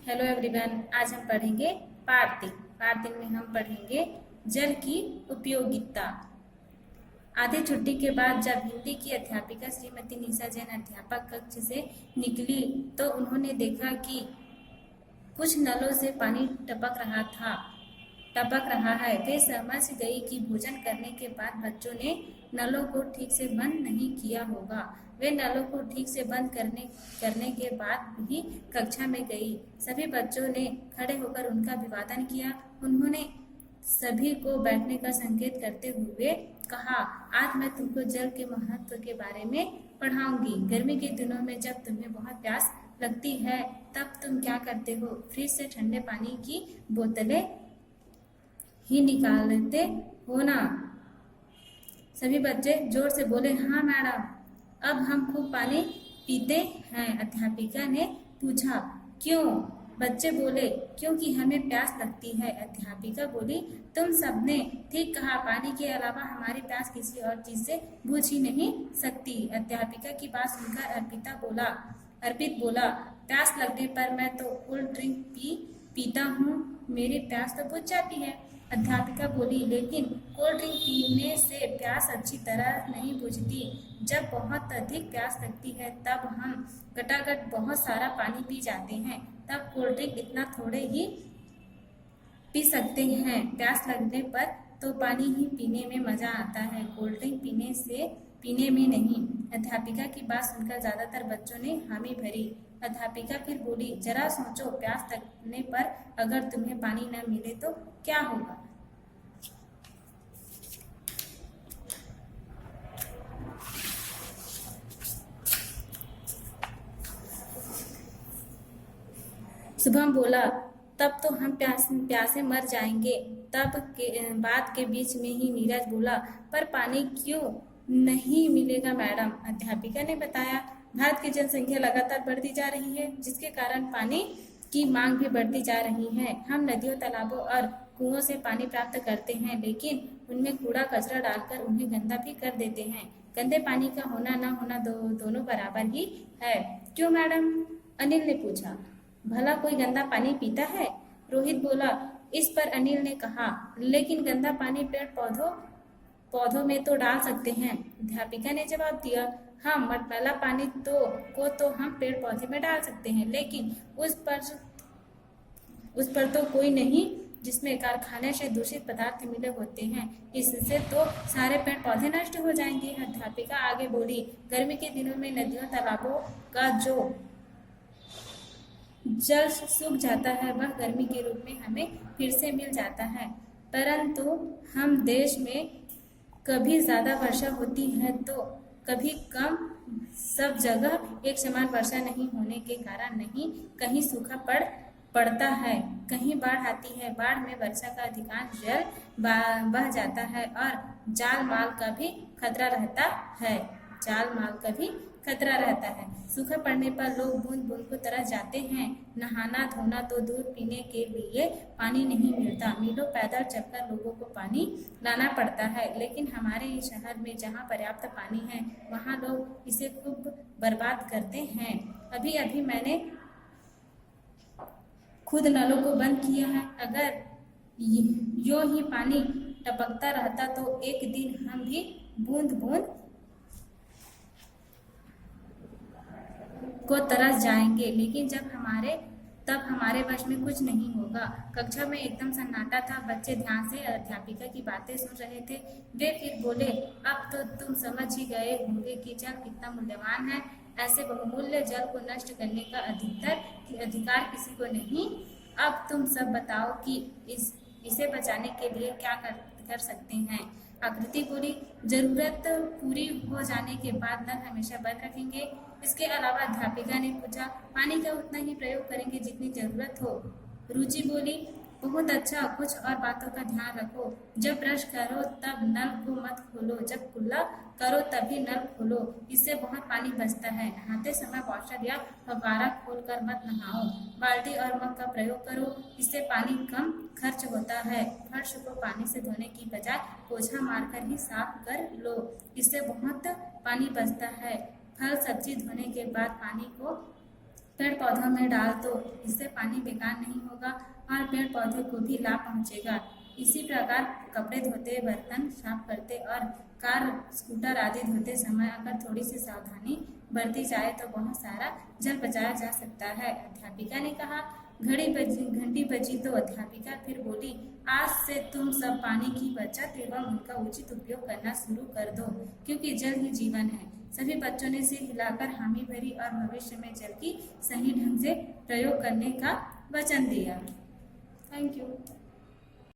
Hello everyone, आज हम पढ़ेंगे पाठ 3। पाठ 3 में हम पढ़ेंगे जल की उपयोगिता। आधी छुट्टी के बाद जब हिंदी की अध्यापिका श्रीमती निशा जैन अध्यापक कक्ष से निकली तो उन्होंने देखा कि कुछ नलों से पानी टपक रहा है। वे समझ गई कि भोजन करने के बाद बच्चों ने नलों को ठीक से बंद नहीं किया होगा। वे नलों को ठीक से बंद करने के बाद ही कक्षा में गई। सभी बच्चों ने खड़े होकर उनका अभिवादन किया। उन्होंने सभी को बैठने का संकेत करते हुए कहा, आज मैं तुमको जल के महत्व के बारे में पढ़ाऊंगी। गर्मी के दिनों में जब तुम्हें बहुत प्यास लगती है तब तुम क्या करते हो? फ्रिज से ठंडे पानी की बोतलें ही निकालते हो ना? सभी बच्चे जोर से बोले, हाँ मैडम। अब हम खूब पानी पीते हैं? अध्यापिका ने पूछा। क्यों? बच्चे बोले, क्योंकि हमें प्यास लगती है। अध्यापिका बोली, तुम सबने ठीक कहा, पानी के अलावा हमारी प्यास किसी और चीज से बुझ ही नहीं सकती। अध्यापिका की बात सुनकर अर्पित बोला, प्यास लगने पर मैं तो कोल्ड ड्रिंक पीता हूँ, मेरी प्यास तो बुझ जाती है। अध्यापिका बोली, लेकिन कोल्ड ड्रिंक पीने से प्यास अच्छी तरह नहीं बुझती। जब बहुत अधिक प्यास लगती है तब हम गटागट बहुत सारा पानी पी जाते हैं, तब कोल्ड ड्रिंक इतना थोड़े ही पी सकते हैं। प्यास लगने पर तो पानी ही पीने में मजा आता है, कोल्ड ड्रिंक पीने में नहीं। अध्यापिका की बात सुनकर ज्यादातर बच्चों ने हामी भरी। अध्यापिका फिर बोली, जरा सोचो, प्यास लगने पर अगर तुम्हें पानी न मिले तो क्या होगा? शुभम बोला, तब तो हम प्यासे मर जाएंगे। बात के बीच में ही नीरज बोला, पर पानी क्यों नहीं मिलेगा मैडम? अध्यापिका ने बताया, भारत की जनसंख्या लगातार बढ़ती जा रही है, जिसके कारण पानी की मांग भी बढ़ती जा रही है। हम नदियों, तालाबों और कुओं से पानी प्राप्त करते हैं, लेकिन उनमें कूड़ा कचरा डालकर उन्हें गंदा भी कर देते हैं। गंदे पानी का होना न होना दोनों बराबर ही है। क्यों मैडम? अनिल ने पूछा। भला कोई गंदा पानी पीता है? रोहित बोला। इस पर अनिल ने कहा, लेकिन गंदा पानी पेड़ पौधों में तो डाल सकते हैं। अध्यापिका ने जवाब दिया, हाँ, मटमैला पानी तो हम पेड़ पौधे में डाल सकते हैं, लेकिन उस पर तो कोई नहीं जिसमें कारखाने से दूषित पदार्थ मिले होते हैं। इससे तो सारे पेड़ पौधे नष्ट हो जाएंगे। अध्यापिका आगे बोली, गर्मी के दिनों में नदियों, तालाबों का जो जल सूख जाता है वह गर्मी के रूप में हमें फिर से मिल जाता है, परंतु हम देश में कभी ज्यादा वर्षा होती है तो कभी कम। सब जगह एक समान वर्षा नहीं होने के कारण नहीं कहीं सूखा पड़ता है, कहीं बाढ़ आती है। बाढ़ में वर्षा का अधिकांश जल बह जाता है और जान माल का भी खतरा रहता है। सूखा पड़ने पर लोग बूंद बूंद को तरस जाते हैं। नहाना धोना तो दूर, पीने के लिए पानी नहीं मिलता। मीलों पैदल चलकर लोगों को पानी लाना पड़ता है, लेकिन हमारे शहर में जहाँ पर्याप्त पानी है वहाँ लोग इसे खूब बर्बाद करते हैं। अभी अभी मैंने खुद नलों को बंद किया है। अगर यूं ही पानी टपकता रहता तो एक दिन हम भी बूंद बूंद को तरस जाएंगे, लेकिन तब हमारे वश में कुछ नहीं होगा। कक्षा में एकदम सन्नाटा था। बच्चे ध्यान से अध्यापिका की बातें सुन रहे थे। वे फिर बोले, अब तो तुम समझ ही गए होंगे कि जल कितना मूल्यवान है। ऐसे बहुमूल्य जल को नष्ट करने का अधिकार किसी को नहीं। अब तुम सब बताओ कि इसे बचाने के लिए क्या कर सकते हैं? आकृति बोली, जरूरत पूरी हो जाने के बाद नल हमेशा बंद रखेंगे। इसके अलावा अध्यापिका ने पूछा, पानी का उतना ही प्रयोग करेंगे जितनी जरूरत हो। रुचि बोली, बहुत अच्छा, कुछ और बातों का ध्यान रखो। जब ब्रश करो तब नल को मत खोलो, जब कुल्ला करो तभी नल खोलो, इससे बहुत पानी बचता है। नहाते समय वॉशर या फव्वारा खोलकर मत नहाओ। बाल्टी और मग का प्रयोग करो, इससे पानी कम खर्च होता है। फर्श को पानी से धोने की बजाय पोछा मारकर ही साफ कर लो, इससे बहुत पानी बचता है। फल सब्जी धोने के बाद पानी को पेड़ पौधों में डाल दो, इससे पानी बेकार नहीं होगा और पेड़ पौधे को भी लाभ पहुंचेगा। इसी प्रकार कपड़े धोते, बर्तन साफ करते और कार स्कूटर आदि धोते समय अगर थोड़ी सी सावधानी बरती जाए तो बहुत सारा जल बचाया जा सकता है। अध्यापिका ने कहा। घंटी बजी तो अध्यापिका फिर बोली, आज से तुम सब पानी की बचत एवं उनका उचित उपयोग करना शुरू कर दो, क्योंकि जल ही जीवन है। सभी बच्चों ने सिर हिलाकर हामी भरी और भविष्य में जल की सही ढंग से प्रयोग करने का वचन दिया। Thank you.